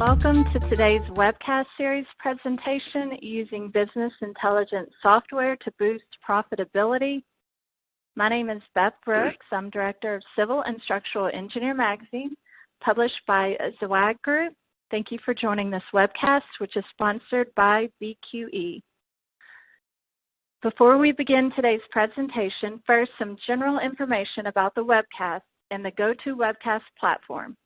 Welcome to today's webcast series presentation using business intelligence software to boost profitability. My name is Beth Brooks. I'm Director of Civil and Structural Engineer Magazine, published by Zweig Group. Thank you for joining this webcast, which is sponsored by BQE. Before we begin today's presentation, first some general information about the webcast and the GoToWebcast platform.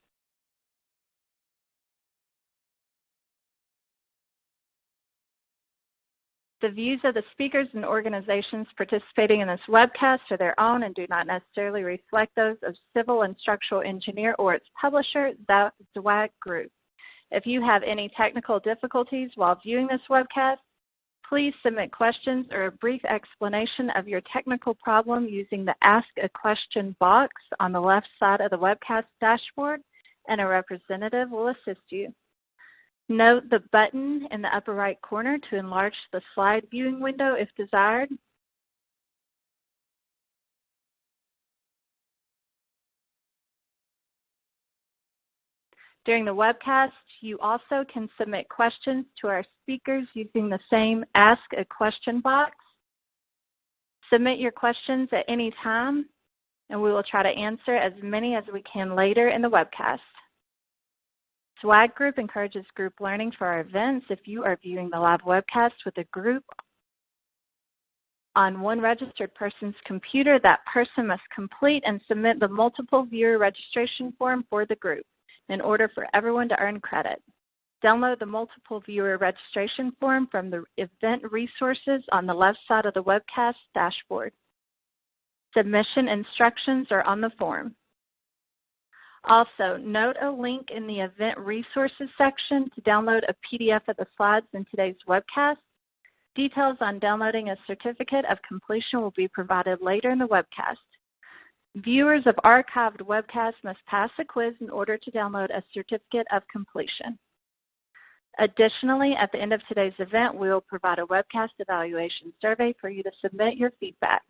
The views of the speakers and organizations participating in this webcast are their own and do not necessarily reflect those of Civil and Structural Engineer or its publisher, the Zweig Group. If you have any technical difficulties while viewing this webcast, please submit questions or a brief explanation of your technical problem using the Ask a Question box on the left side of the webcast dashboard, and a representative will assist you. Note the button in the upper right corner to enlarge the slide viewing window if desired. During the webcast, you also can submit questions to our speakers using the same Ask a Question box. Submit your questions at any time, and we will try to answer as many as we can later in the webcast. Zweig Group encourages group learning for our events. If you are viewing the live webcast with a group on one registered person's computer, that person must complete and submit the multiple viewer registration form for the group in order for everyone to earn credit. Download the multiple viewer registration form from the event resources on the left side of the webcast dashboard. Submission instructions are on the form. Also, note a link in the Event Resources section to download a PDF of the slides in today's webcast. Details on downloading a certificate of completion will be provided later in the webcast. Viewers of archived webcasts must pass a quiz in order to download a certificate of completion. Additionally, at the end of today's event, we will provide a webcast evaluation survey for you to submit your feedback.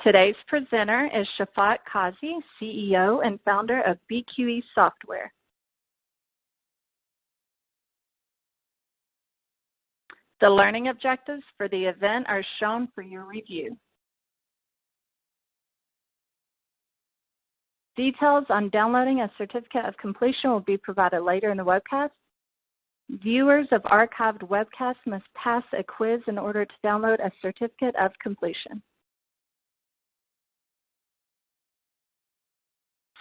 Today's presenter is Shafat Qazi, CEO and founder of BQE Software. The learning objectives for the event are shown for your review. Details on downloading a certificate of completion will be provided later in the webcast. Viewers of archived webcasts must pass a quiz in order to download a certificate of completion.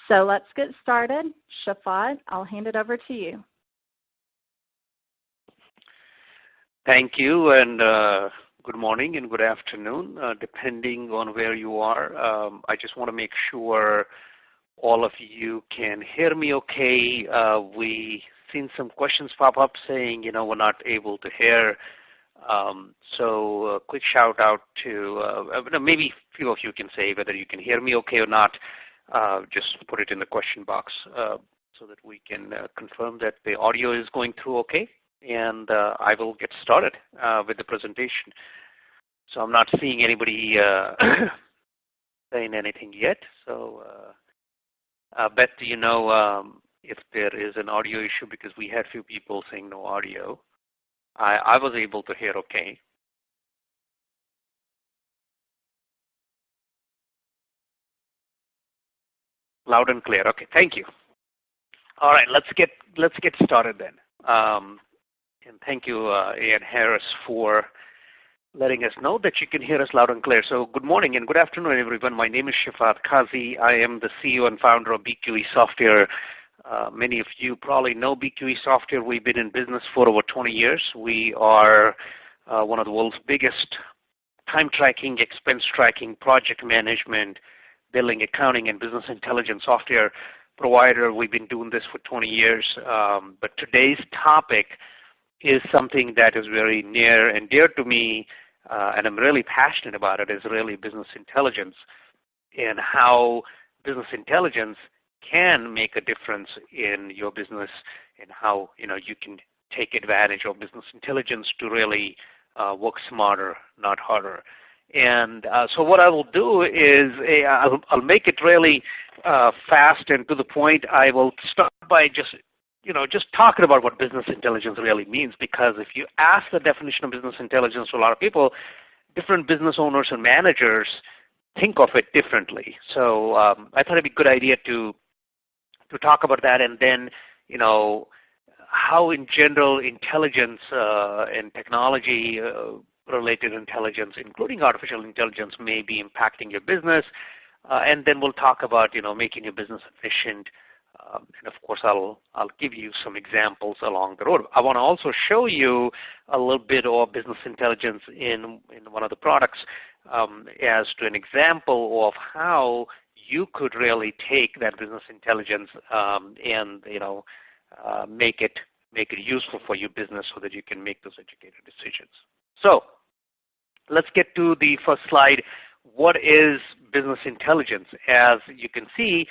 So let's get started. Shafat, I'll hand it over to you. Thank you, and good morning and good afternoon, depending on where you are. I just want to make sure all of you can hear me okay. We've seen some questions pop up saying, we're not able to hear. So a quick shout out to, maybe a few of you can say whether you can hear me okay or not. Just put it in the question box so that we can confirm that the audio is going through okay. And I will get started with the presentation. So I'm not seeing anybody saying anything yet. So Beth, do you know if there is an audio issue? Because we had a few people saying no audio. I was able to hear okay. Loud and clear. Okay, thank you. All right, let's get started then. And thank you, Ian Harris, for letting us know that you can hear us loud and clear. So good morning and good afternoon, everyone. My name is Shafat Qazi. I am the CEO and founder of BQE Software. Many of you probably know BQE Software. We've been in business for over 20 years. We are one of the world's biggest time tracking, expense tracking, project management, billing, accounting, and business intelligence software provider. We've been doing this for 20 years. But today's topic is something that is very near and dear to me, and I'm really passionate about it, is really business intelligence and how business intelligence can make a difference in your business and how you can take advantage of business intelligence to really work smarter, not harder. And so what I will do is I'll make it really fast and to the point. I will start by just talking about what business intelligence really means, because if you ask the definition of business intelligence to a lot of people, different business owners and managers think of it differently. So I thought it'd be a good idea to talk about that, and then how in general intelligence and technology related intelligence, including artificial intelligence, may be impacting your business. And then we'll talk about making your business efficient. And of course, I'll give you some examples along the road. I want to also show you a little bit of business intelligence in one of the products as to an example of how you could really take that business intelligence and make it useful for your business so that you can make those educated decisions. So let's get to the first slide. What is business intelligence? As you can see,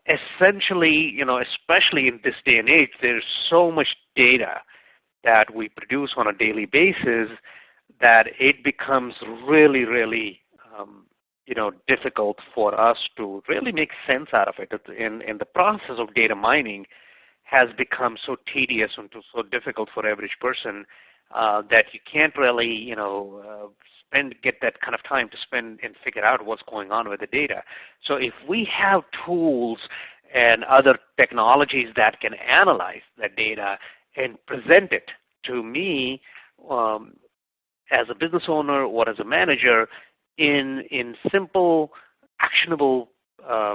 essentially, especially in this day and age, there's so much data that we produce on a daily basis that it becomes really, really, difficult for us to really make sense out of it. And the process of data mining has become so tedious and so difficult for average person that you can't really, get that kind of time to spend and figure out what's going on with the data. So if we have tools and other technologies that can analyze that data and present it to me as a business owner or as a manager in simple, actionable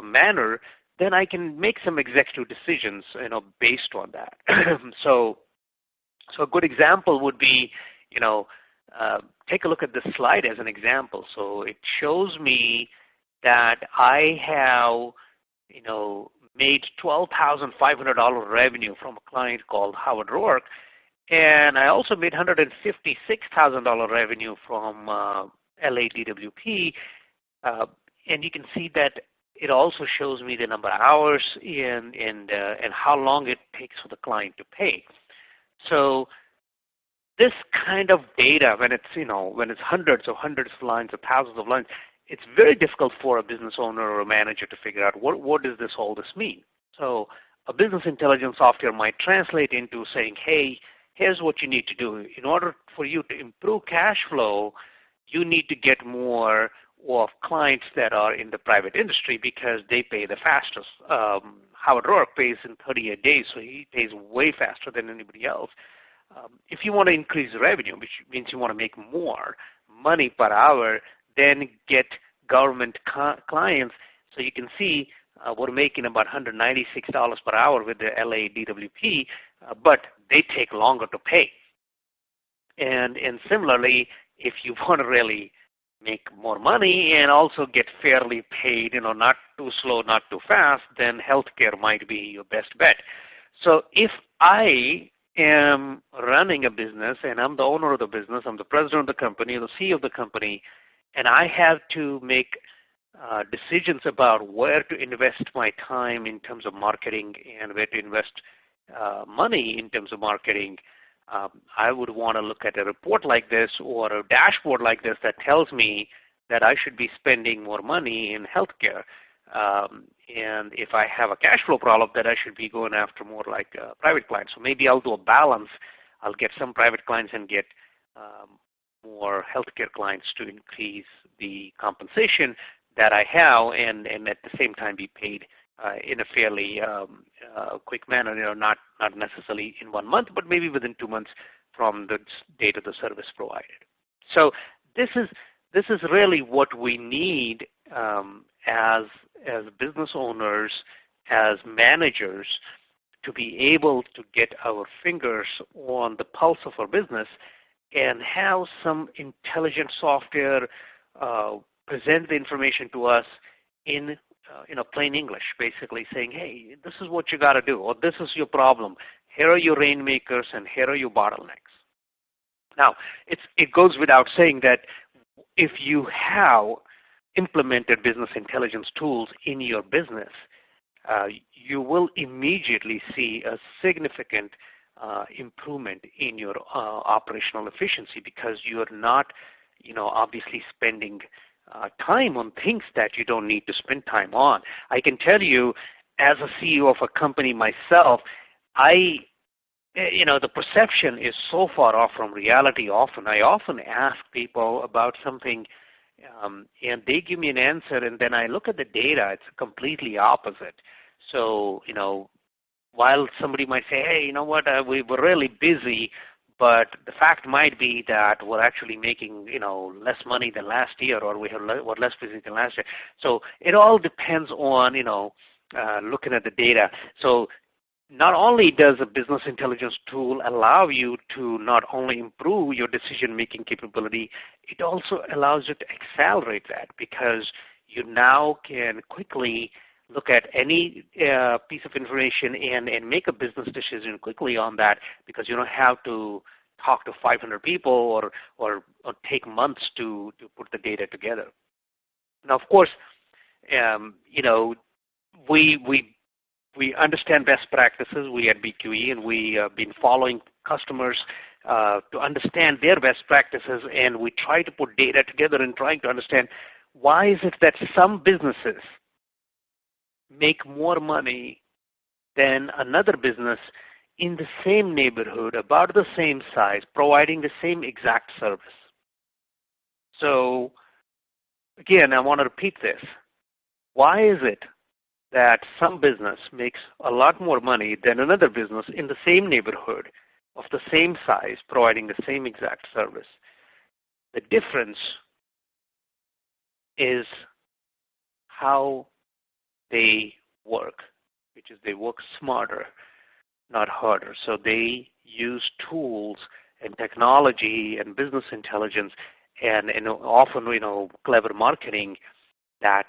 manner, then I can make some executive decisions, based on that. So a good example would be, take a look at this slide as an example. So it shows me that I have, made $12,500 revenue from a client called Howard Rourke, and I also made $156,000 revenue from LADWP, and you can see that it also shows me the number of hours and how long it takes for the client to pay. So this kind of data, when it's hundreds of lines or thousands of lines, it's very difficult for a business owner or a manager to figure out what does all this mean. So a business intelligence software might translate into saying, hey, here's what you need to do. In order for you to improve cash flow, you need to get more of clients that are in the private industry because they pay the fastest. Howard Rourke pays in 38 days, so he pays way faster than anybody else. If you want to increase revenue, which means you want to make more money per hour, then get government clients. So you can see we're making about $196 per hour with the LADWP, but they take longer to pay. And similarly, if you want to really make more money and also get fairly paid, not too slow, not too fast, then healthcare might be your best bet. So if I am running a business and I'm the owner of the business, I'm the president of the company, the CEO of the company, and I have to make decisions about where to invest my time in terms of marketing and where to invest money in terms of marketing, I would want to look at a report like this or a dashboard like this that tells me that I should be spending more money in healthcare. And if I have a cash flow problem, that I should be going after more like private clients. So maybe I'll do a balance. I'll get some private clients and get more healthcare clients to increase the compensation that I have, and at the same time be paid in a fairly quick manner. Not necessarily in 1 month, but maybe within 2 months from the date of the service provided. So this is really what we need as business owners, as managers, to be able to get our fingers on the pulse of our business and have some intelligent software present the information to us in plain English, basically saying, hey, this is what you got to do, or this is your problem. Here are your rainmakers, and here are your bottlenecks. Now, it goes without saying that if you have implemented business intelligence tools in your business, you will immediately see a significant improvement in your operational efficiency, because you're not obviously spending time on things that you don't need to spend time on. I can tell you, as a CEO of a company myself, the perception is so far off from reality often. I often ask people about something, and they give me an answer, and then I look at the data, it's completely opposite. So, while somebody might say, hey, you know what, we were really busy, but the fact might be that we're actually making, less money than last year, or we're less busy than last year. So it all depends on, looking at the data. So not only does a business intelligence tool allow you to not only improve your decision-making capability, it also allows you to accelerate that, because you now can quickly look at any piece of information and make a business decision quickly on that, because you don't have to talk to 500 people or take months to put the data together. Now, of course, we understand best practices. We at BQE, and we have been following customers to understand their best practices, and we try to put data together and trying to understand why is it that some businesses make more money than another business in the same neighborhood, about the same size, providing the same exact service. So again, I want to repeat this. Why is it that some business makes a lot more money than another business in the same neighborhood of the same size, providing the same exact service? The difference is how they work, which is they work smarter, not harder. So they use tools and technology and business intelligence and often, clever marketing that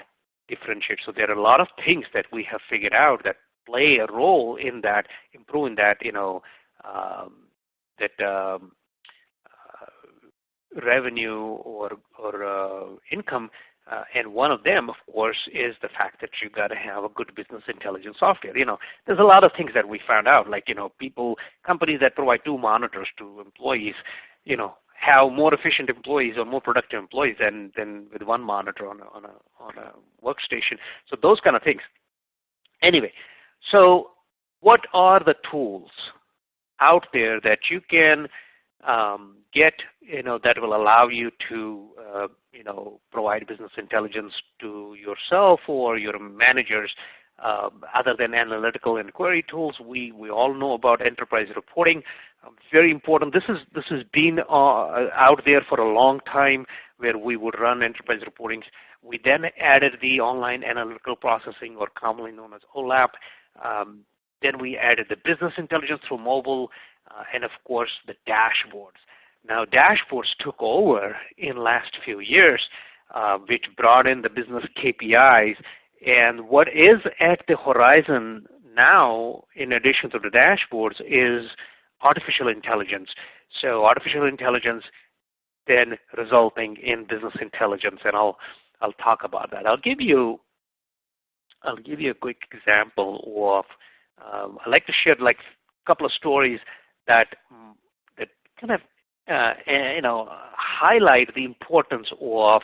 differentiate. So there are a lot of things that we have figured out that play a role in that, improving that, revenue or income. And one of them, of course, is the fact that you got to have a good business intelligence software. There's a lot of things that we found out, like, companies that provide 2 monitors to employees, have more efficient employees or more productive employees than with 1 monitor on a workstation. So those kind of things. Anyway, so what are the tools out there that you can get, that will allow you to, provide business intelligence to yourself or your managers, other than analytical and query tools? We all know about enterprise reporting. Very important. This has been out there for a long time, where we would run enterprise reportings. We then added the online analytical processing, or commonly known as OLAP. Then we added the business intelligence through mobile, and of course the dashboards. Now, dashboards took over in the last few years, which brought in the business KPIs. And what is at the horizon now, in addition to the dashboards, is artificial intelligence. So artificial intelligence then resulting in business intelligence, and I'll talk about that. I'll give you a quick example of. I'd like to share like a couple of stories that kind of highlight the importance of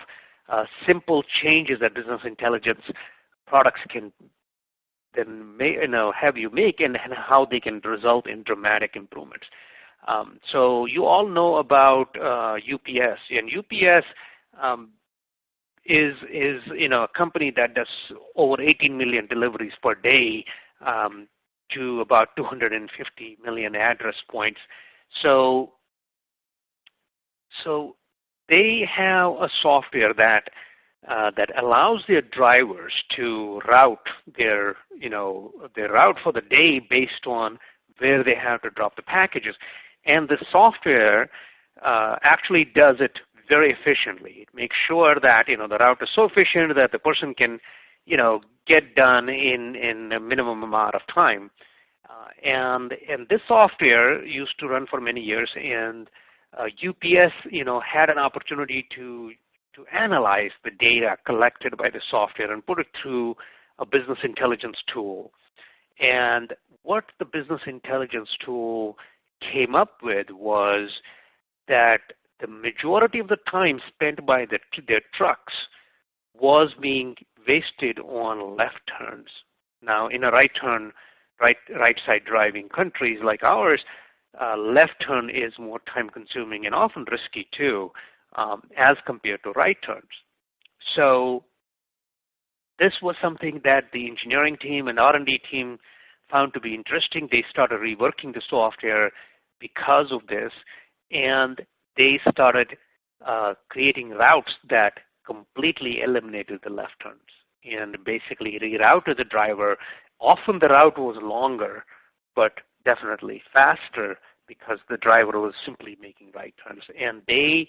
simple changes that business intelligence products can then have you make, and how they can result in dramatic improvements. So you all know about UPS, and UPS is a company that does over 18 million deliveries per day to about 250 million address points. So they have a software that allows their drivers to route their route for the day based on where they have to drop the packages. And the software actually does it very efficiently. It makes sure that the route is so efficient that the person can get done in a minimum amount of time. And this software used to run for many years, and UPS had an opportunity to analyze the data collected by the software and put it through a business intelligence tool. And what the business intelligence tool came up with was that the majority of the time spent by their trucks was being wasted on left turns. Now, in a right side driving countries like ours, left turn is more time consuming and often risky too, as compared to right turns. So this was something that the engineering team and R&D team found to be interesting. They started reworking the software because of this, and they started creating routes that completely eliminated the left turns and basically rerouted the driver. Often the route was longer, but definitely faster because the driver was simply making right turns. And they,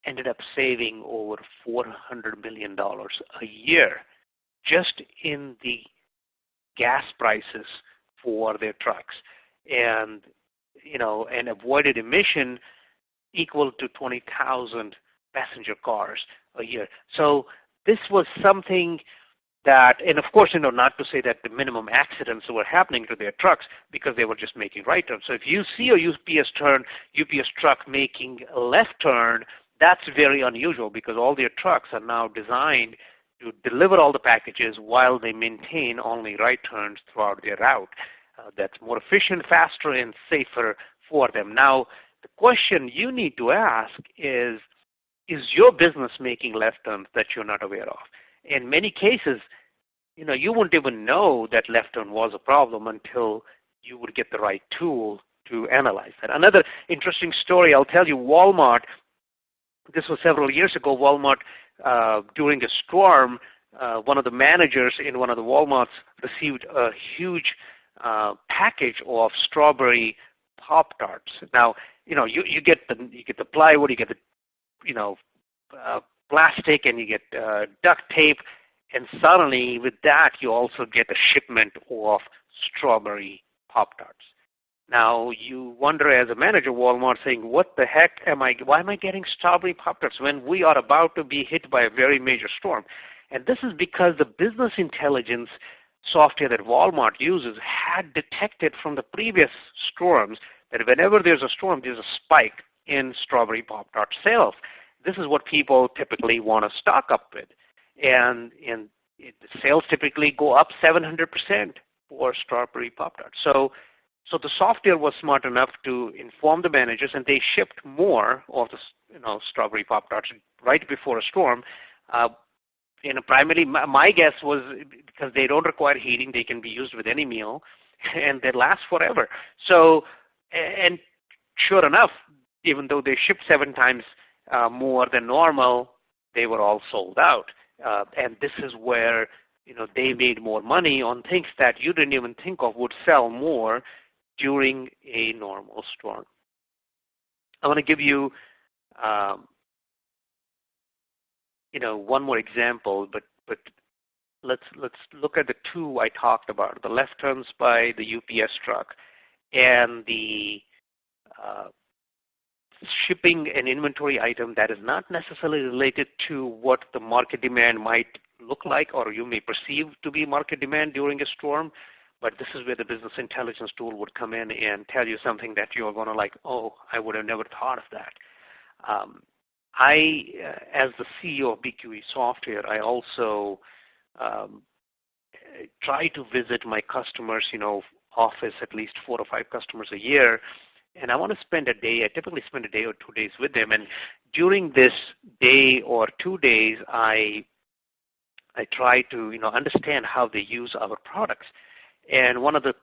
ended up saving over $400 million a year just in the gas prices for their trucks, and and avoided emission equal to 20,000 passenger cars a year. So this was something that, and of course, not to say that the minimum accidents were happening to their trucks because they were just making right turns. So if you see a UPS truck making a left turn, that's very unusual because all their trucks are now designed to deliver all the packages while they maintain only right turns throughout their route. That's more efficient, faster, and safer for them. Now, the question you need to ask is your business making left turns that you're not aware of? In many cases, you wouldn't even know that left turn was a problem until you would get the right tool to analyze that. Another interesting story I'll tell you, Walmart, this was several years ago, Walmart, during a storm, one of the managers in one of the Walmarts received a huge package of strawberry Pop Tarts. Now, you get the plywood, you get the plastic, and you get duct tape, and suddenly with that you also get a shipment of strawberry Pop Tarts. Now you wonder as a manager of Walmart saying, what the heck why am I getting strawberry Pop Tarts when we are about to be hit by a very major storm? And this is because the business intelligence software that Walmart uses had detected from the previous storms that whenever there's a storm, there's a spike in strawberry Pop Tart sales. This is what people typically want to stock up with. And the sales typically go up 700% for strawberry Pop Tarts. So the software was smart enough to inform the managers, and they shipped more of the strawberry Pop Tarts right before a storm. Primarily, my guess was because they don't require heating, they can be used with any meal, and they last forever. So, and sure enough, even though they shipped 7 times more than normal, they were all sold out. And this is where they made more money on things that you didn't even think of would sell more during a normal storm. I want to give you one more example, but let's look at the 2 I talked about: the left turns by the UPS truck and the shipping an inventory item that is not necessarily related to what the market demand might look like or you may perceive to be market demand during a storm. But this is where the business intelligence tool would come in and tell you something that you're going to like, oh, I would have never thought of that. As the CEO of BQE Software, I also try to visit my customers, office, at least 4 or 5 customers a year. And I want to spend a day, I typically spend a day or 2 days with them. And during this day or 2 days, I try to, understand how they use our products. And one of the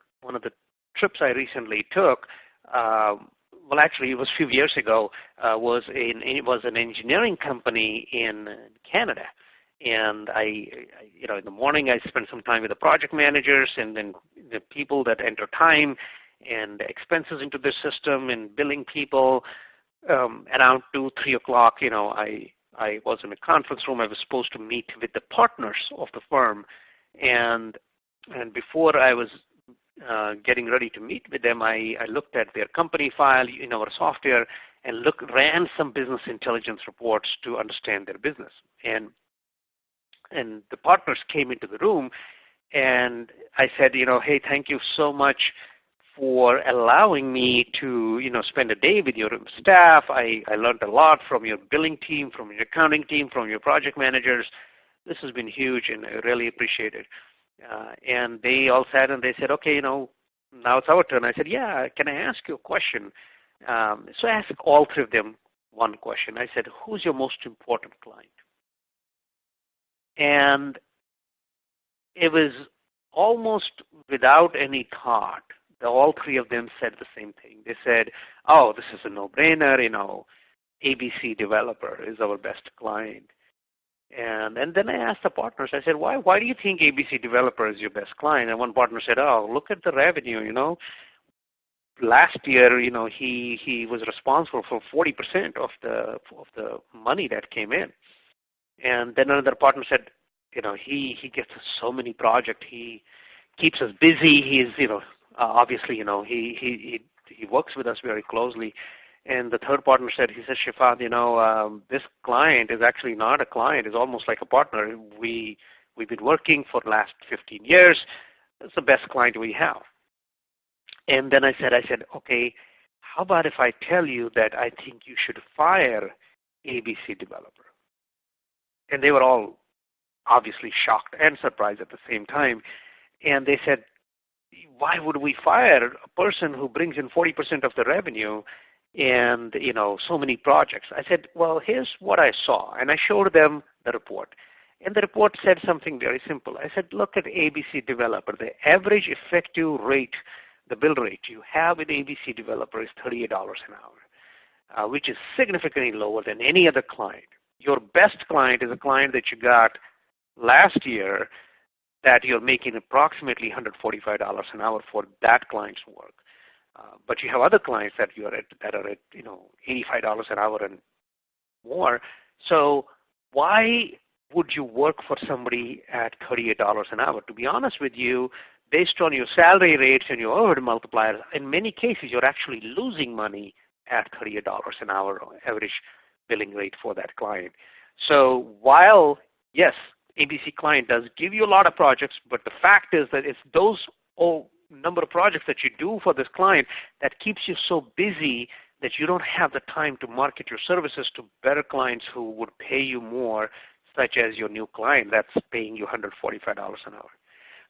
trips I recently took, well, actually, it was a few years ago, was an engineering company in Canada. And in the morning, I spent some time with the project managers and then the people that enter time and expenses into the system and billing people. Around 2, 3 o'clock, I was in a conference room. I was supposed to meet with the partners of the firm, and before I was getting ready to meet with them, I looked at their company file in our software and ran some business intelligence reports to understand their business. And the partners came into the room, and I said, hey, thank you so much for allowing me to, spend a day with your staff. I learned a lot from your billing team, from your accounting team, from your project managers. This has been huge, and I really appreciate it. And they all sat and they said, okay, now it's our turn. I said, yeah, can I ask you a question? So I asked all three of them one question. I said, who's your most important client? And it was almost without any thought. All three of them said the same thing. They said, oh, this is a no-brainer, ABC developer is our best client. And then I asked the partners, I said, why do you think ABC developer is your best client? And one partner said, oh, look at the revenue, Last year, he was responsible for 40% of the money that came in. And then another partner said, he gets so many projects. He keeps us busy. He's, obviously, he works with us very closely. And the third partner said, Shafat, this client is actually not a client. It's almost like a partner. We've been working for the last 15 years. It's the best client we have. And then I said, okay, how about if I tell you that I think you should fire ABC developer? And they were all obviously shocked and surprised at the same time. And they said, why would we fire a person who brings in 40% of the revenue and, so many projects? I said, well, here's what I saw. And I showed them the report. And the report said something very simple. I said, look at ABC developer. The average effective rate, the bill rate you have with ABC developer is $38 an hour, which is significantly lower than any other client. Your best client is a client that you got last year that you're making approximately $145 an hour for that client's work. But you have other clients that are at $85 an hour and more. So why would you work for somebody at $38 an hour? To be honest with you, based on your salary rates and your overhead multipliers, in many cases you're actually losing money at $38 an hour average billing rate for that client. So while, yes, ABC client does give you a lot of projects, but the fact is that it's those number of projects that you do for this client that keeps you so busy that you don't have the time to market your services to better clients who would pay you more, such as your new client that's paying you $145 an hour.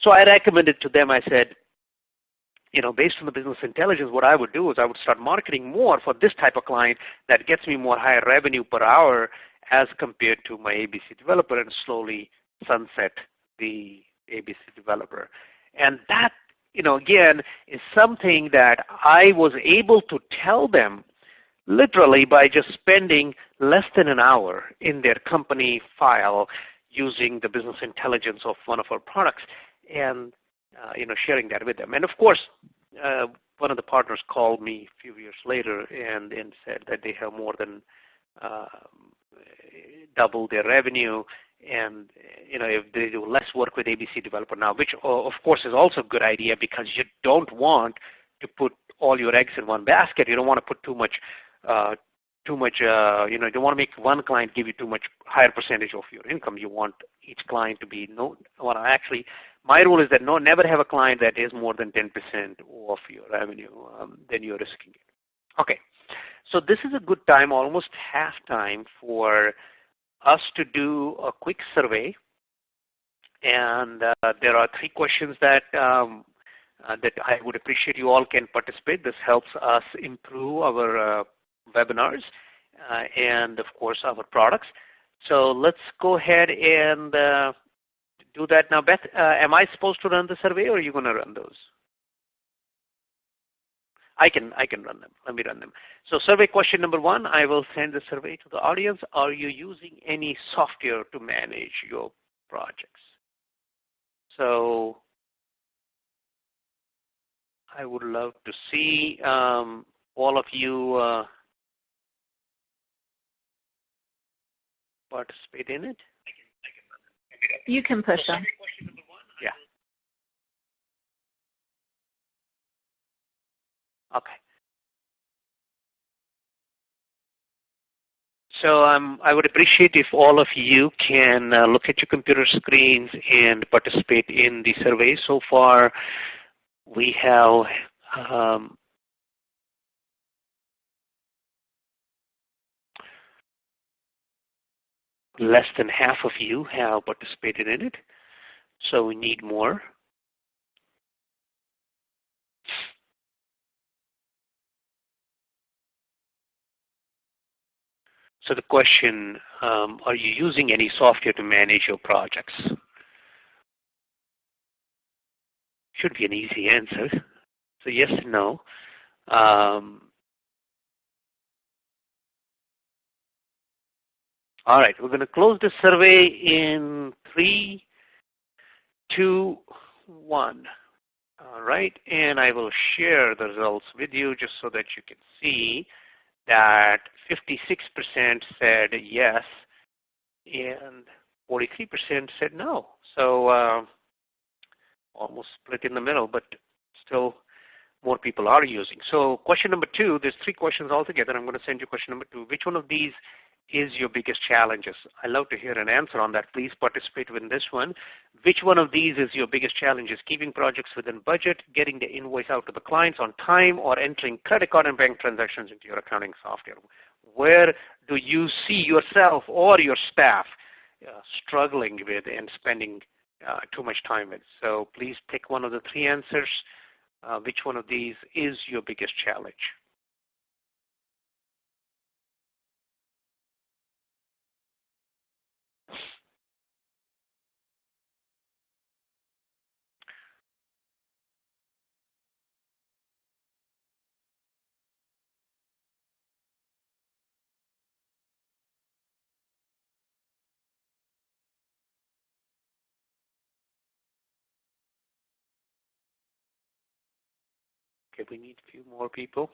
So I recommended to them, I said, based on the business intelligence, what I would do is I would start marketing more for this type of client that gets me more higher revenue per hour as compared to my ABC developer, and slowly sunset the ABC developer. And that, again, is something that I was able to tell them literally by just spending less than an hour in their company file using the business intelligence of one of our products and, sharing that with them. And of course, one of the partners called me a few years later and said that they have more than double their revenue, and if they do less work with ABC developer now, which of course is also a good idea because you don't want to put all your eggs in one basket. You don't want to put too much. You don't want to make one client give you too much higher percentage of your income. You want each client to be actually, my rule is that never have a client that is more than 10% of your revenue. Then you're risking it. Okay, so this is a good time, almost half time, for us to do a quick survey. And there are 3 questions that I would appreciate you all can participate. This helps us improve our webinars and, of course, our products. So let's go ahead and do that now. Beth, am I supposed to run the survey, or are you going to run those? I can run them. Let me run them. So survey question number 1, I will send the survey to the audience. Are you using any software to manage your projects? So I would love to see all of you participate in it. You can push them. Yeah. Okay. So I would appreciate if all of you can look at your computer screens and participate in the survey. So far, we have Um, Less than half of you have participated in it, so we need more. So the question, are you using any software to manage your projects? Should be an easy answer. So yes and no. All right, we're going to close this survey in 3, 2, 1. All right, and I will share the results with you just so that you can see that 56% said yes and 43% said no. So almost split in the middle, but still more people are using. So question number 2, there's 3 questions altogether. I'm going to send you question number 2. Which one of these is your biggest challenges? I love to hear an answer on that. Please participate in this one. Which one of these is your biggest challenges? Keeping projects within budget, getting the invoice out to the clients on time, or entering credit card and bank transactions into your accounting software? Where do you see yourself or your staff struggling with and spending too much time with? So please pick one of the 3 answers. Which one of these is your biggest challenge? Okay, we need a few more people.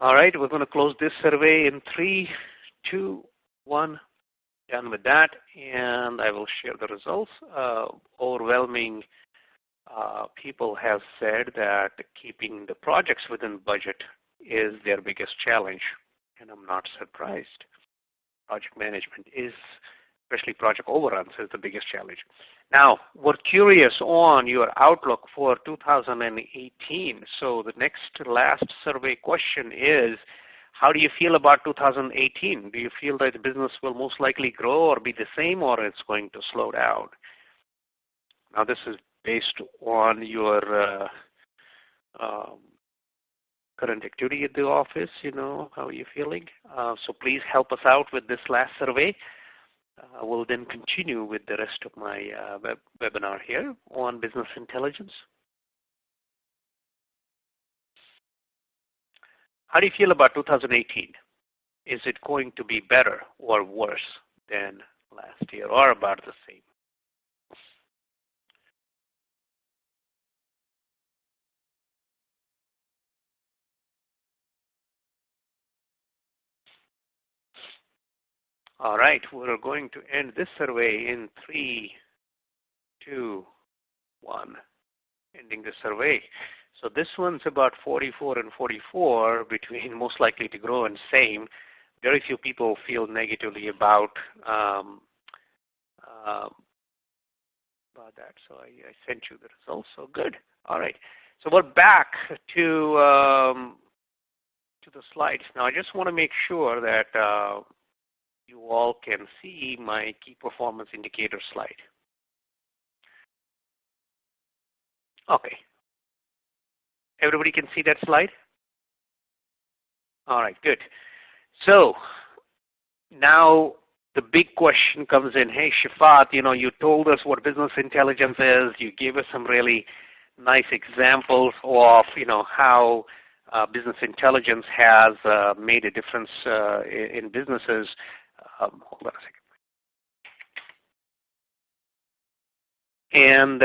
All right, we're going to close this survey in 3, 2, 1. Done with that, and I will share the results. Overwhelming people have said that keeping the projects within budget is their biggest challenge, and I'm not surprised. Project management is, especially project overruns, is the biggest challenge. Now, we're curious on your outlook for 2018. So the last survey question is, how do you feel about 2018? Do you feel that the business will most likely grow or be the same, or it's going to slow down? Now, this is based on your current activity at the office. How are you feeling? So please help us out with this last survey. We'll then continue with the rest of my webinar here on business intelligence. How do you feel about 2018? Is it going to be better or worse than last year, or about the same? All right, we're going to end this survey in 3, 2, 1. Ending the survey. So this one's about 44 and 44 between most likely to grow and same. Very few people feel negatively about that. So I sent you the results. So good. All right. So we're back to the slides. Now I just want to make sure that you all can see my key performance indicator slide. Okay. Everybody can see that slide? All right, good. So now the big question comes in. Hey, Shafat, you told us what business intelligence is. You gave us some really nice examples of, how business intelligence has made a difference in businesses. Hold on a second. And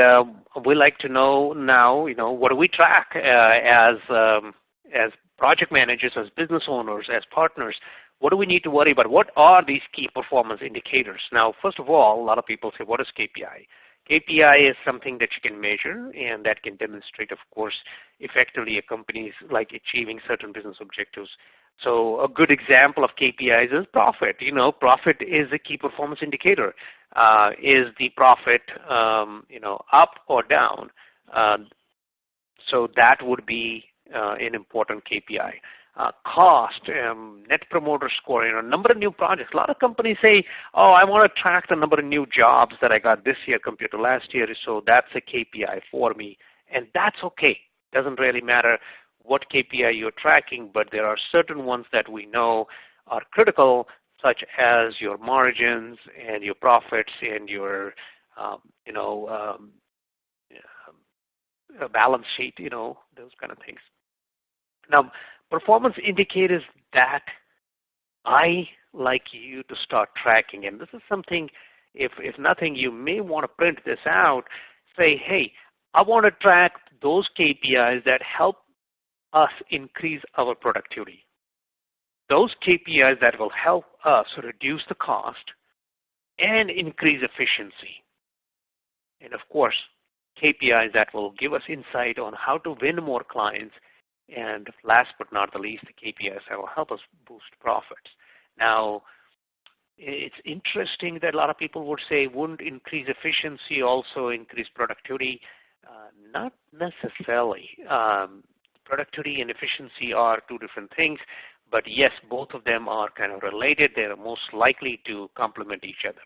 we like to know now, what do we track as project managers, as business owners, as partners? What do we need to worry about? What are these key performance indicators? Now, first of all, a lot of people say, what is KPI? KPI is something that you can measure and that can demonstrate, of course, effectively a company's like achieving certain business objectives. So a good example of KPIs is profit. Profit is a key performance indicator. Is the profit, up or down? So that would be an important KPI. Cost, net promoter score, number of new projects. A lot of companies say, oh, I want to track the number of new jobs that I got this year compared to last year, so that's a KPI for me. And that's okay. Doesn't really matter what KPI you're tracking, but there are certain ones that we know are critical, such as your margins and your profits and your, balance sheet, those kind of things. Now, performance indicators that I like you to start tracking, and this is something, if nothing, you may want to print this out, say, hey, I want to track those KPIs that help us increase our productivity. Those KPIs that will help us reduce the cost and increase efficiency. And of course, KPIs that will give us insight on how to win more clients. And last but not the least, the KPIs that will help us boost profits. Now, it's interesting that a lot of people would say, wouldn't increase efficiency also increase productivity? Not necessarily. Productivity and efficiency are two different things, but yes, both of them are kind of related. They are most likely to complement each other.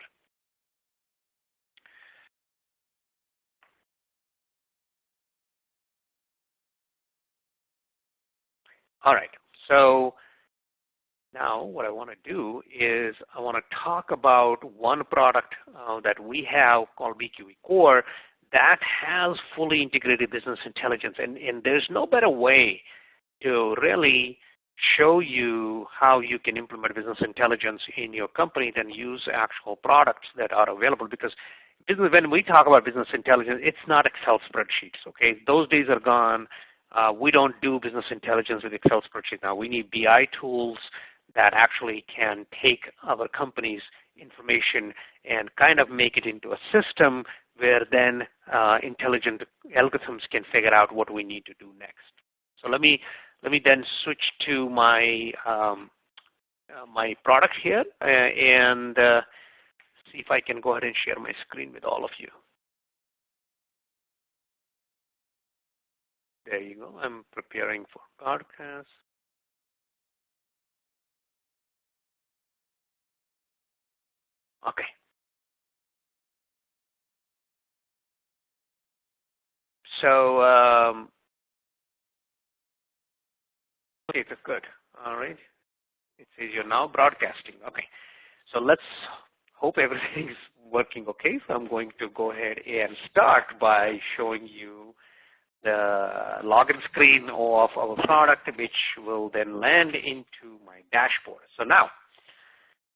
All right, so now what I want to do is I want to talk about one product that we have called BQE Core that has fully integrated business intelligence, and there's no better way to really show you how you can implement business intelligence in your company than use actual products that are available, because when we talk about business intelligence, it's not Excel spreadsheets, okay? Those days are gone. We don't do business intelligence with Excel spreadsheets now. We need BI tools that actually can take our company's information and kind of make it into a system where then intelligent algorithms can figure out what we need to do next. So let me then switch to my my product here and see if I can go ahead and share my screen with all of you. There you go. I'm preparing for broadcast. Okay. So, okay, good. All right. It says you're now broadcasting. Okay. So let's hope everything's working okay. So I'm going to go ahead and start by showing you the login screen of our product, which will then land into my dashboard. So now,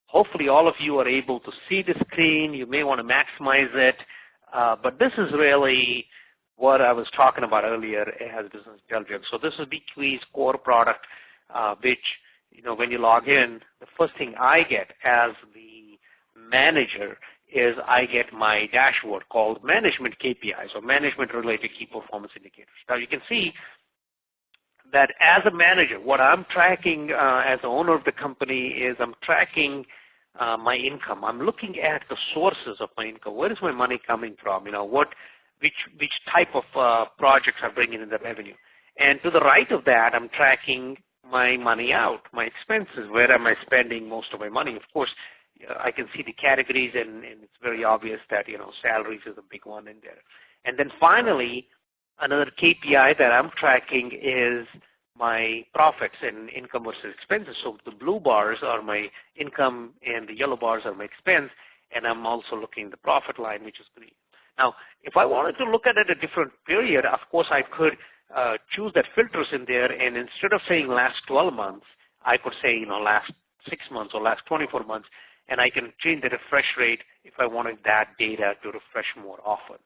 hopefully all of you are able to see the screen. You may want to maximize it, but this is really what I was talking about earlier as business intelligence. So this is BQE's core product, which, when you log in, the first thing I get as the manager is I get my dashboard called Management KPIs, or Management-Related Key Performance Indicators. Now you can see that as a manager, what I'm tracking as the owner of the company is I'm tracking my income. I'm looking at the sources of my income. Where is my money coming from? Which type of projects are bringing in the revenue? And to the right of that, I'm tracking my money out, my expenses. Where am I spending most of my money? Of course, I can see the categories, and it's very obvious that, salaries is a big one in there. And then finally, another KPI that I'm tracking is my profits and income versus expenses. So the blue bars are my income and the yellow bars are my expense, and I'm also looking at the profit line, which is green. Now, if I wanted to look at it a different period, of course I could choose that filters in there, and instead of saying last 12 months, I could say, last 6 months or last 24 months, and I can change the refresh rate if I wanted that data to refresh more often.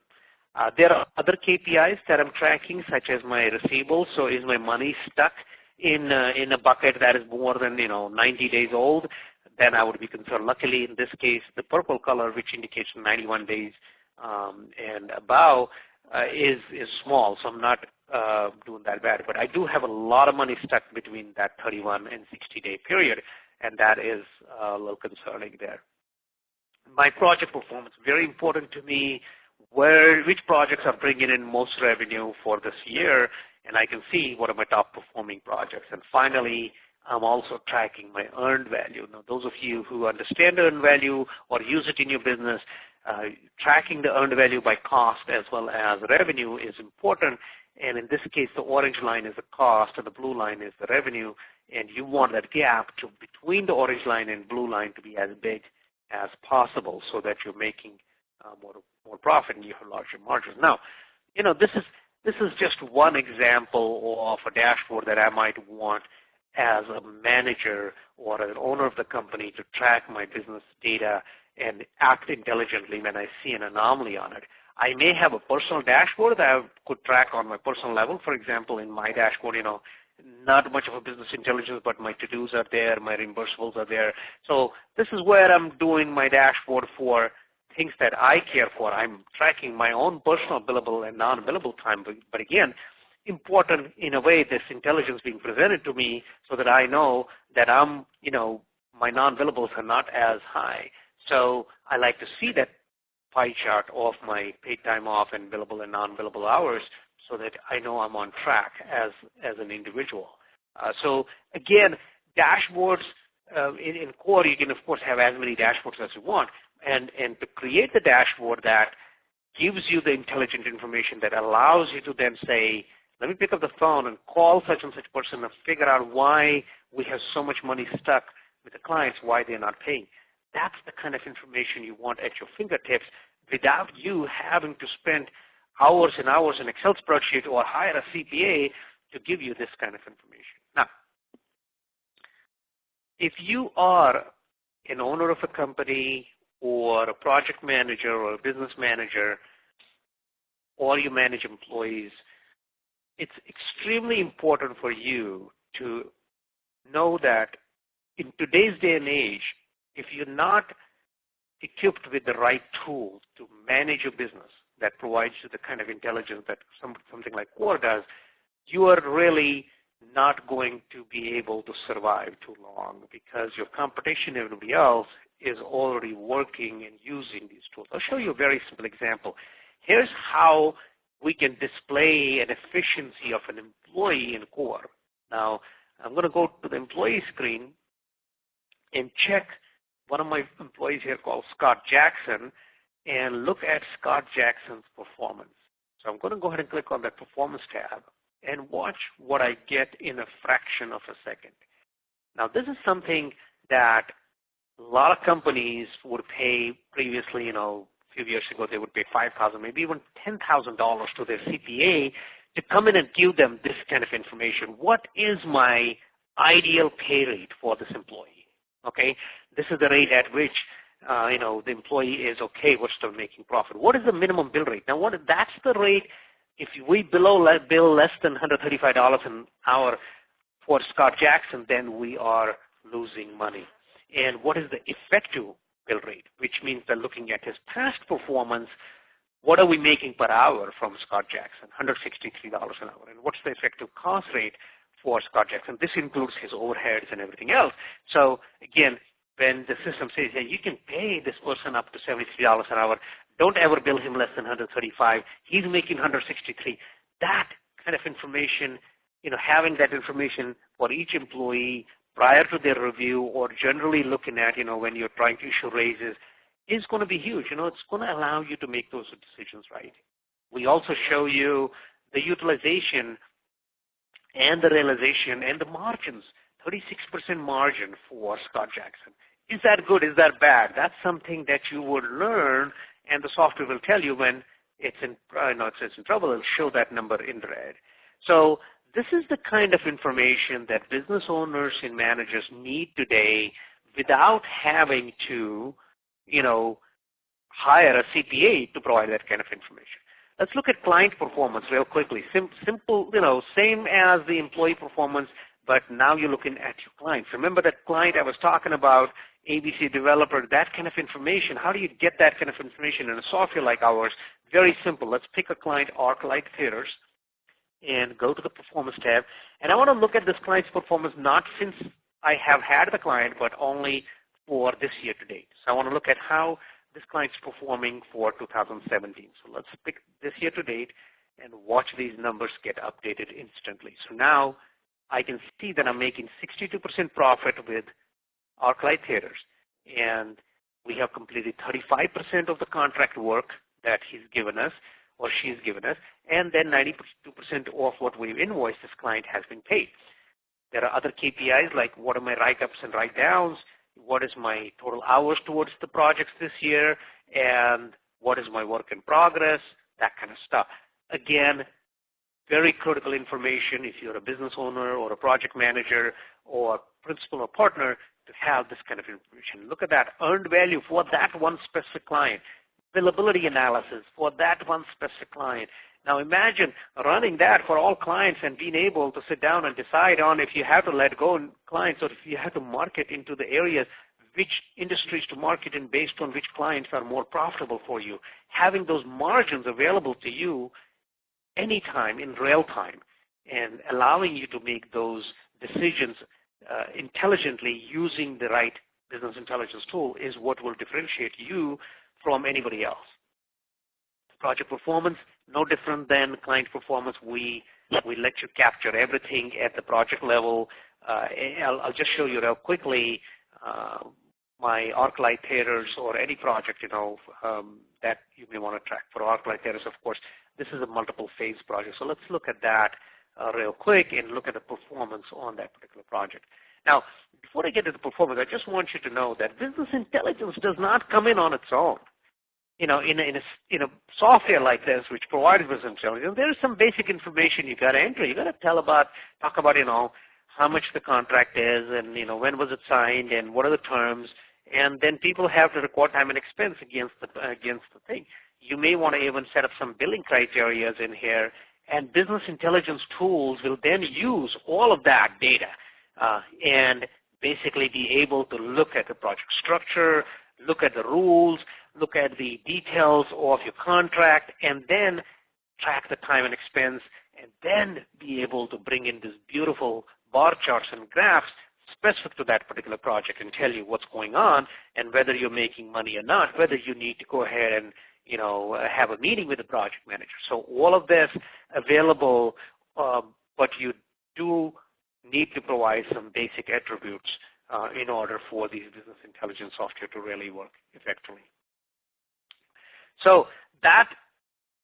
There are other KPIs that I'm tracking, such as my receivables. So is my money stuck in a bucket that is more than 90 days old? Then I would be concerned. Luckily, in this case, the purple color, which indicates 91 days and above, is small, so I'm not doing that bad. But I do have a lot of money stuck between that 31 and 60-day period, and that is a little concerning there. My project performance, very important to me, which projects are bringing in most revenue for this year, and I can see what are my top performing projects. And finally, I'm also tracking my earned value. Now, those of you who understand earned value or use it in your business, tracking the earned value by cost as well as revenue is important. And in this case, the orange line is the cost and the blue line is the revenue. And you want that gap between the orange line and blue line to be as big as possible so that you're making more profit and you have larger margins. Now, this is just one example of a dashboard that I might want as a manager or an owner of the company to track my business data and act intelligently when I see an anomaly on it. I may have a personal dashboard that I could track on my personal level. For example, in my dashboard, not much of a business intelligence, but my to-dos are there, my reimbursables are there. So this is where I'm doing my dashboard for things that I care for. I'm tracking my own personal billable and non-billable time, but again, important in a way this intelligence being presented to me so that I know that my non-billables are not as high. So I like to see that pie chart of my paid time off and billable and non-billable hours so that I know I'm on track as an individual. So again, dashboards in Core, you can of course have as many dashboards as you want, and to create the dashboard that gives you the intelligent information that allows you to then say, let me pick up the phone and call such and such person and figure out why we have so much money stuck with the clients, why they're not paying. That's the kind of information you want at your fingertips without you having to spend hours and hours in Excel spreadsheet or hire a CPA to give you this kind of information. Now, if you are an owner of a company or a project manager or a business manager or you manage employees, it's extremely important for you to know that in today's day and age, if you're not equipped with the right tool to manage your business that provides you the kind of intelligence that something like Core does, you are really not going to be able to survive too long because your competition, everybody else, is already working and using these tools. I'll show you a very simple example. Here's how we can display an efficiency of an employee in Core. Now, I'm going to go to the employee screen and check one of my employees here called Scott Jackson and look at Scott Jackson's performance. So I'm going to go ahead and click on that performance tab and watch what I get in a fraction of a second. Now, this is something that a lot of companies would pay previously, a few years ago, they would pay $5,000, maybe even $10,000 to their CPA to come in and give them this kind of information. What is my ideal pay rate for this employee? Okay, this is the rate at which the employee is okay, we're still making profit. What is the minimum bill rate? Now, that's the rate. If we bill less than $135 an hour for Scott Jackson, then we are losing money. And what is the effective bill rate, which means that looking at his past performance, what are we making per hour from Scott Jackson? $163 an hour. And what's the effective cost rate for Scott Jackson? This includes his overheads and everything else. So again, when the system says, hey, you can pay this person up to $73 an hour, don't ever bill him less than $135. He's making $163. That kind of information, having that information for each employee prior to their review or generally looking at, when you're trying to issue raises is going to be huge. It's going to allow you to make those decisions right. We also show you the utilization and the realization and the margins, 36% margin for Scott Jackson. Is that good? Is that bad? That's something that you would learn, and the software will tell you when it's in trouble. It'll show that number in red. So this is the kind of information that business owners and managers need today without having to, hire a CPA to provide that kind of information. Let's look at client performance real quickly. Simple, same as the employee performance, but now you're looking at your clients. Remember that client I was talking about ABC developer, that kind of information. How do you get that kind of information in a software like ours? Very simple. Let's pick a client, ArcLight Theaters, and go to the Performance tab. And I want to look at this client's performance not since I have had the client, but only for this year to date. So I want to look at how this client's performing for 2017. So let's pick this year to date and watch these numbers get updated instantly. So now I can see that I'm making 62% profit with ArcLight Theaters, and we have completed 35% of the contract work that he's given us or she's given us, and then 92% of what we've invoiced this client has been paid. There are other KPIs like what are my write-ups and write-downs, what is my total hours towards the projects this year, and what is my work in progress, that kind of stuff. Again, very critical information if you're a business owner or a project manager or principal or partner to have this kind of information. Look at that earned value for that one specific client, billability analysis for that one specific client. Now imagine running that for all clients and being able to sit down and decide on if you have to let go clients or if you have to market into the areas, which industries to market in based on which clients are more profitable for you. Having those margins available to you anytime in real time and allowing you to make those decisions intelligently using the right business intelligence tool is what will differentiate you from anybody else. Project performance, no different than client performance. We let you capture everything at the project level. I'll just show you real quickly my ArcLight Theaters or any project, that you may want to track. For ArcLight Theaters, of course, this is a multiple phase project. So let's look at that real quick and look at the performance on that particular project. Now, before I get to the performance, I just want you to know that business intelligence does not come in on its own. In a software like this, which provides business intelligence, there is some basic information you got to enter. You got to talk about how much the contract is, and when was it signed, and what are the terms, and then people have to record time and expense against the thing. You may want to even set up some billing criteria in here, and business intelligence tools will then use all of that data and basically be able to look at the project structure, look at the rules, look at the details of your contract, and then track the time and expense, and then be able to bring in these beautiful bar charts and graphs specific to that particular project and tell you what's going on and whether you're making money or not, whether you need to go ahead and have a meeting with the project manager. So all of this available, but you do need to provide some basic attributes in order for these business intelligence software to really work effectively. So that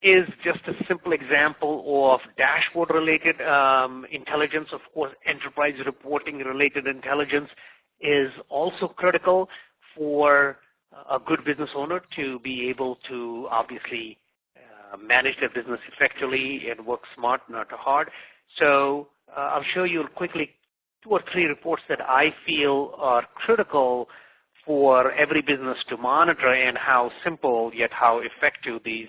is just a simple example of dashboard-related intelligence. Of course, enterprise reporting-related intelligence is also critical for a good business owner to be able to obviously manage their business effectively and work smart, not hard. So I'll show you quickly 2 or 3 reports that I feel are critical for every business to monitor and how simple yet how effective these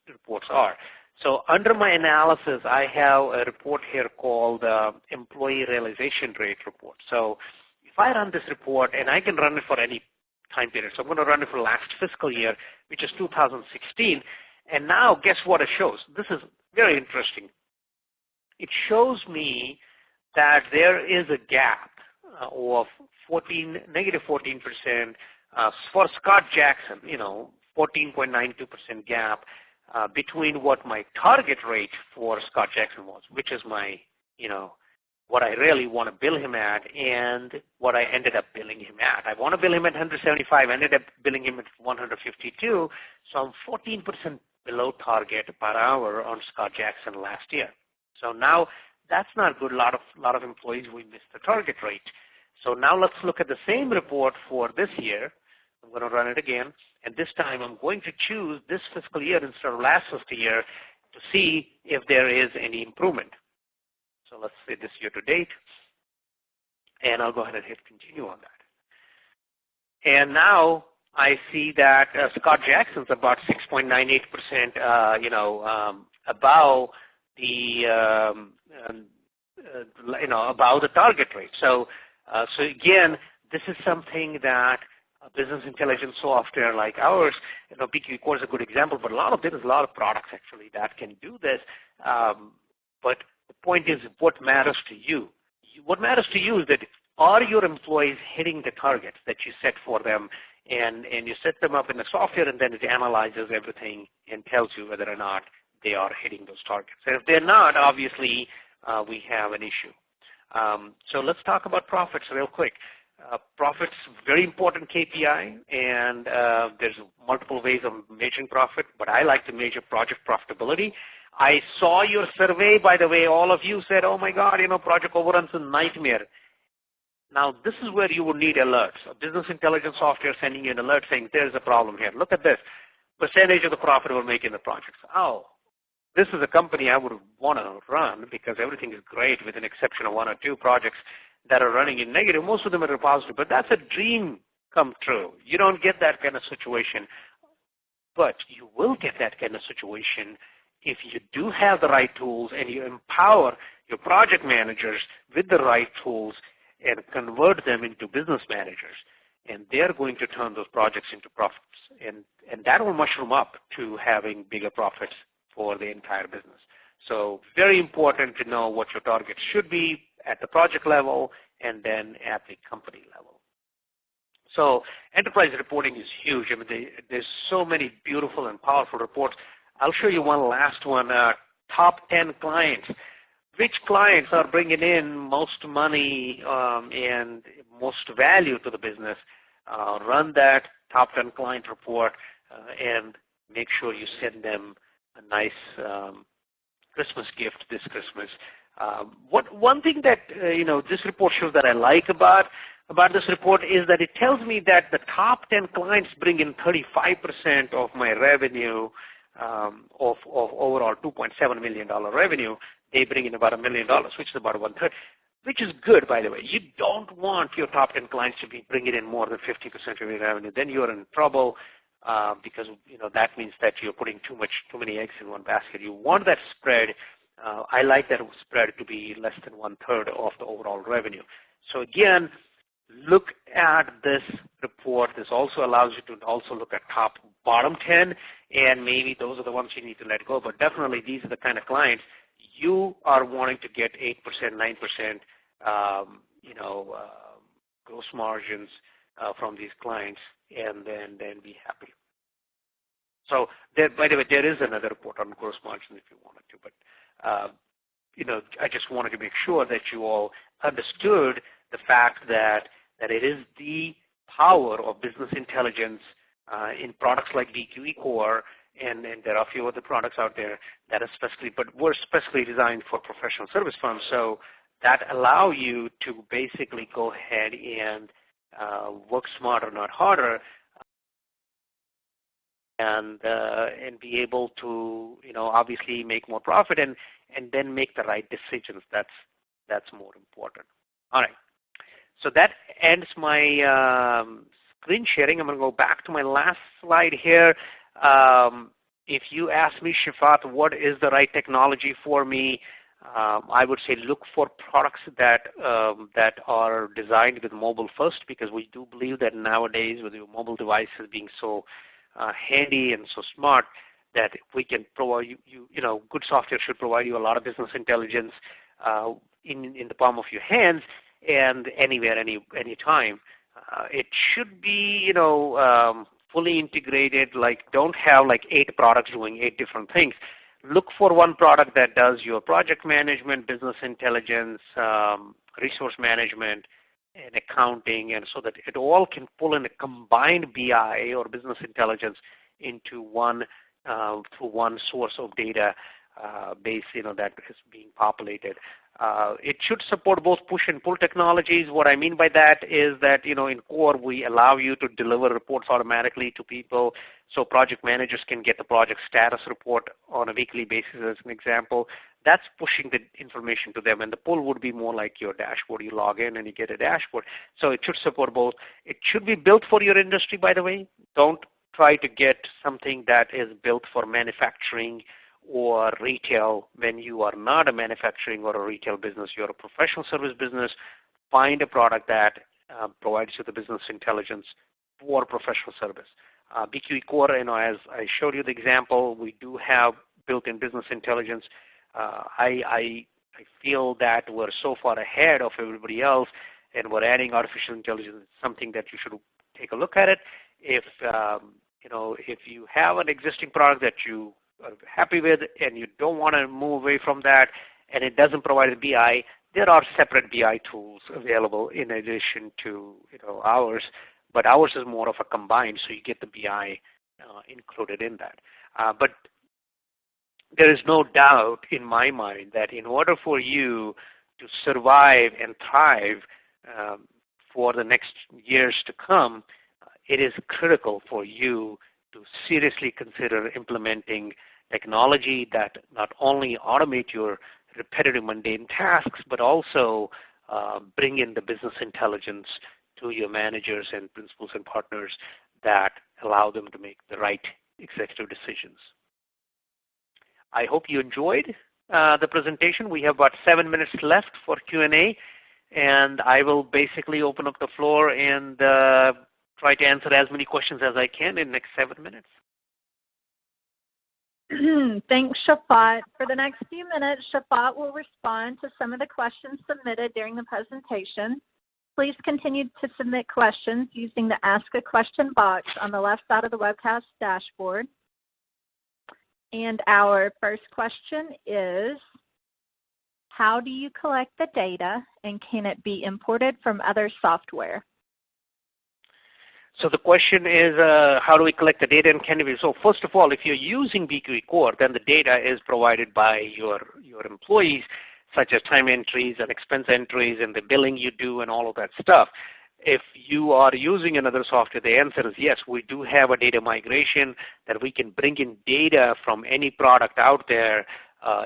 reports are. So under my analysis, I have a report here called Employee Realization Rate Report. So if I run this report, and I can run it for any time period. So I'm going to run it for last fiscal year, which is 2016. And now guess what it shows? This is very interesting. It shows me that there is a gap of negative 14% for Scott Jackson, 14.92% gap between what my target rate for Scott Jackson was, which is my, what I really want to bill him at, and what I ended up billing him at. I want to bill him at 175, ended up billing him at 152, so I'm 14% below target per hour on Scott Jackson last year. So now that's not good. A lot of employees, we missed the target rate. So now let's look at the same report for this year. I'm going to run it again, and this time I'm going to choose this fiscal year instead of last fiscal year to see if there is any improvement. So let's say this year to date, and I'll go ahead and hit continue on that. And now I see that Scott Jackson's about 6.98%, above the above the target rate. So again, This is something that business intelligence software like ours, BQE Core is a good example, but there is a lot of products actually that can do this. But the point is, what matters to you? What matters to you is that are your employees hitting the targets that you set for them, and you set them up in the software, and then it analyzes everything and tells you whether or not they are hitting those targets. And if they're not, obviously, we have an issue. So let's talk about profits real quick. Profits, very important KPI, and there's multiple ways of measuring profit, but I like to measure project profitability. I saw your survey, by the way. All of you said, oh my God, project overruns a nightmare. Now, this is where you would need alerts. A business intelligence software sending you an alert saying, there's a problem here. Look at this. Percentage of the profit we're making in the projects. Oh, this is a company I would want to run because everything is great with an exception of one or two projects that are running in negative. Most of them are positive, but that's a dream come true. You don't get that kind of situation, but you will get that kind of situation if you do have the right tools and you empower your project managers with the right tools and convert them into business managers. And they're going to turn those projects into profits. And that will mushroom up to having bigger profits for the entire business. So very important to know what your targets should be at the project level and then at the company level. So enterprise reporting is huge. I mean, there's so many beautiful and powerful reports. I'll show you one last one, top 10 clients. Which clients are bringing in most money and most value to the business? Run that top 10 client report and make sure you send them a nice Christmas gift this Christmas. One thing that this report shows that I like about this report is that it tells me that the top 10 clients bring in 35% of my revenue of overall $2.7 million revenue. They bring in about $1 million, which is about 1/3, which is good, by the way. You don't want your top 10 clients to be bringing in more than 50% of your revenue. Then you're in trouble because that means that you're putting too many eggs in one basket. You want that spread. I like that spread to be less than 1/3 of the overall revenue. So again, look at this report. This also allows you to also look at bottom 10, and maybe those are the ones you need to let go. But definitely these are the kind of clients you are wanting to get 8%, 9%, gross margins from these clients, and then be happy. So, by the way, there is another report on gross margin if you wanted to, but I just wanted to make sure that you all understood the fact that it is the power of business intelligence in products like BQE Core, and there are a few other products out there that are were specifically designed for professional service firms. So that allow you to basically go ahead and work smarter, not harder, and be able to obviously make more profit and then make the right decisions. That's more important. All right. So that ends my screen sharing. I'm going to go back to my last slide here. If you ask me, Shafat, what is the right technology for me, I would say look for products that are designed with mobile first, because we do believe that nowadays with your mobile devices being so handy and so smart, that we can provide good software should provide you a lot of business intelligence in the palm of your hands and anywhere, anytime. It should be fully integrated. Like, don't have like 8 products doing 8 different things. Look for one product that does your project management, business intelligence, resource management, and accounting, and so that it all can pull in a combined BI or business intelligence into one through one source of data base that is being populated. It should support both push and pull technologies. What I mean by that is that in Core we allow you to deliver reports automatically to people, so project managers can get the project status report on a weekly basis, as an example. That's pushing the information to them, and the pull would be more like your dashboard. You log in and you get a dashboard. So it should support both. It should be built for your industry, by the way. Don't try to get something that is built for manufacturing or retail when you are not a manufacturing or a retail business. You're a professional service business. Find a product that provides you the business intelligence for professional service. BQE Core, as I showed you the example, we do have built-in business intelligence. I feel that we're so far ahead of everybody else, and we're adding artificial intelligence. It's something that you should take a look at it. If if you have an existing product that you are happy with and you don't want to move away from that, and it doesn't provide a BI, there are separate BI tools available in addition to ours. But ours is more of a combined, so you get the BI included in that. But there is no doubt in my mind that in order for you to survive and thrive for the next years to come, it is critical for you to seriously consider implementing technology that not only automate your repetitive mundane tasks, but also bring in the business intelligence to your managers and principals and partners that allow them to make the right executive decisions. I hope you enjoyed the presentation. We have about 7 minutes left for Q&A, and I will basically open up the floor and try to answer as many questions as I can in the next 7 minutes. Thanks, Shafat. For the next few minutes, Shafat will respond to some of the questions submitted during the presentation. Please continue to submit questions using the Ask a Question box on the left side of the webcast dashboard. And our first question is, how do you collect the data, and can it be imported from other software? So the question is, how do we collect the data, and can it be? So first of all, if you're using BQE Core, then the data is provided by your employees, such as time entries and expense entries and the billing you do and all of that stuff. If you are using another software, the answer is yes. We do have a data migration that we can bring in data from any product out there.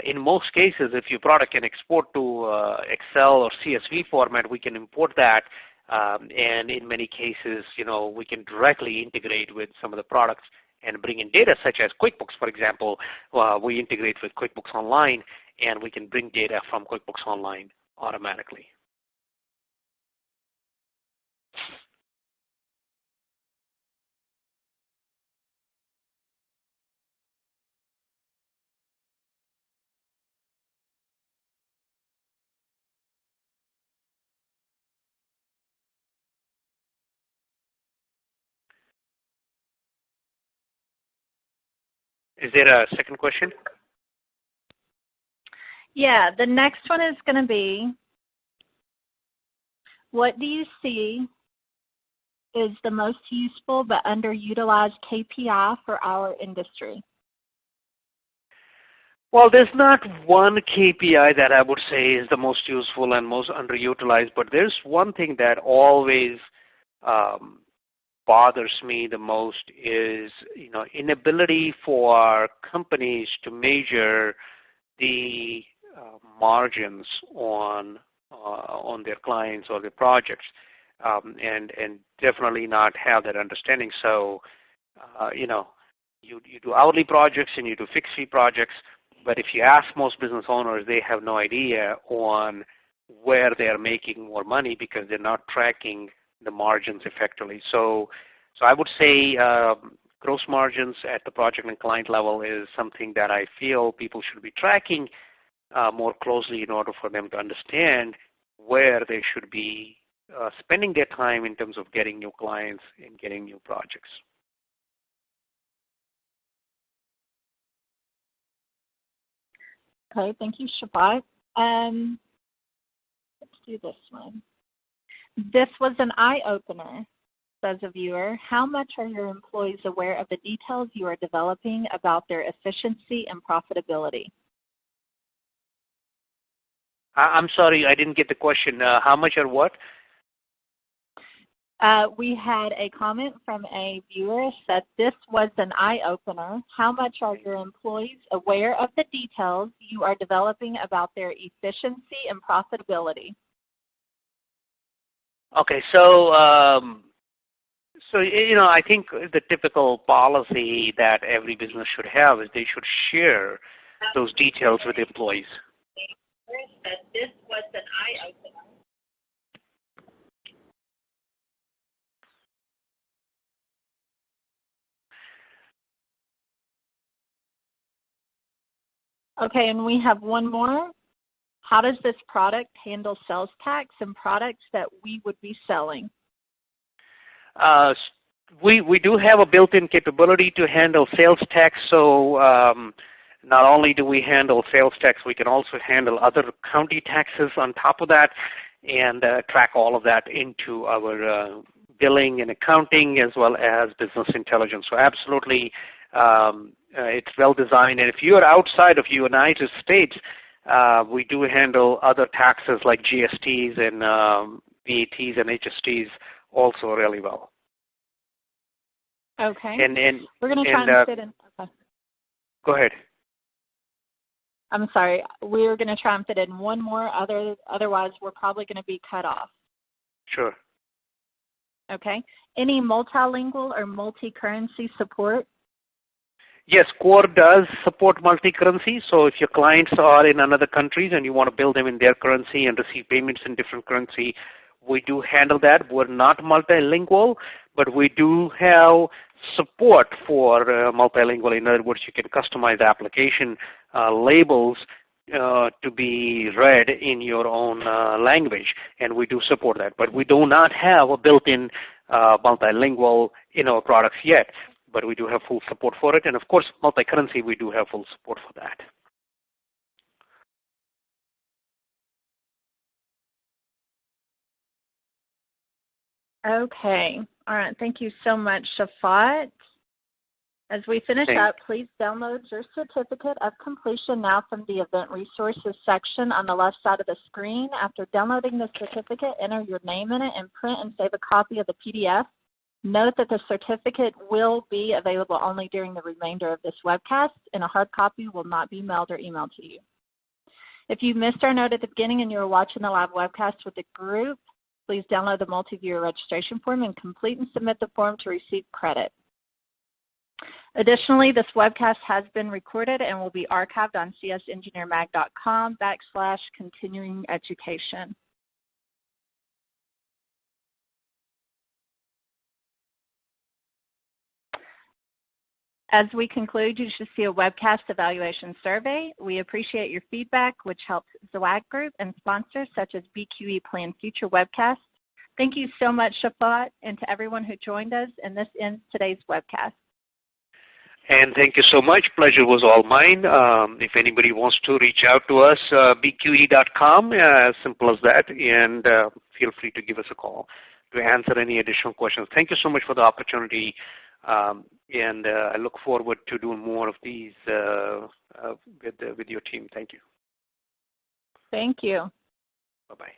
In most cases, if your product can export to Excel or CSV format, we can import that. And in many cases, we can directly integrate with some of the products and bring in data, such as QuickBooks, for example. We integrate with QuickBooks Online, and we can bring data from QuickBooks Online automatically. Is there a second question? Yeah, the next one is going to be, what do you see is the most useful but underutilized KPI for our industry? Well, there's not one KPI that I would say is the most useful and most underutilized, but there's one thing that always bothers me the most is, inability for companies to measure the margins on their clients or their projects, and definitely not have that understanding. So, you do hourly projects and you do fixed fee projects, but if you ask most business owners, they have no idea on where they are making more money because they're not tracking the margins effectively. So I would say gross margins at the project and client level is something that I feel people should be tracking more closely in order for them to understand where they should be spending their time in terms of getting new clients and getting new projects. Okay, thank you, Shafat. Let's do this one. This was an eye-opener, says a viewer. How much are your employees aware of the details you are developing about their efficiency and profitability? I'm sorry, I didn't get the question. How much or what? We had a comment from a viewer said this was an eye-opener. How much are your employees aware of the details you are developing about their efficiency and profitability? Okay, so I think the typical policy that every business should have is they should share those details with employees. Said this was an eye-opener. Okay, and we have one more. How does this product handle sales tax and products that we would be selling? We do have a built-in capability to handle sales tax, so not only do we handle sales tax, we can also handle other county taxes on top of that and track all of that into our billing and accounting as well as business intelligence. So absolutely, it's well designed. And if you're outside of United States, we do handle other taxes like GSTs and VATs and HSTs also really well. Okay. And we're going to try and fit in. Okay. Go ahead. I'm sorry. We're going to try and fit in one more. Otherwise, we're probably going to be cut off. Sure. Okay. Any multilingual or multi-currency support? Yes, Core does support multi-currency. So if your clients are in another countries and you want to bill them in their currency and receive payments in different currency, we do handle that. We're not multilingual, but we do have support for multilingual. In other words, you can customize application labels to be read in your own language, and we do support that. But we do not have a built-in multilingual in our products yet, but we do have full support for it. And of course, multi-currency, we do have full support for that. Okay. All right. Thank you so much, Shafat. As we finish up, please download your certificate of completion now from the Event Resources section on the left side of the screen. After downloading the certificate, enter your name in it and print and save a copy of the PDF. Note that the certificate will be available only during the remainder of this webcast, and a hard copy will not be mailed or emailed to you. If you missed our note at the beginning and you were watching the live webcast with the group, please download the multi-viewer registration form and complete and submit the form to receive credit. Additionally, this webcast has been recorded and will be archived on csengineermag.com/continuing education. As we conclude, you should see a webcast evaluation survey. We appreciate your feedback, which helps Zweig Group and sponsors such as BQE plan future webcasts. Thank you so much, Shafat, and to everyone who joined us, and this ends today's webcast. And thank you so much. Pleasure was all mine. If anybody wants to reach out to us, bqe.com, as simple as that, and feel free to give us a call to answer any additional questions. Thank you so much for the opportunity, and I look forward to doing more of these with your team. Thank you. Thank you. Bye-bye.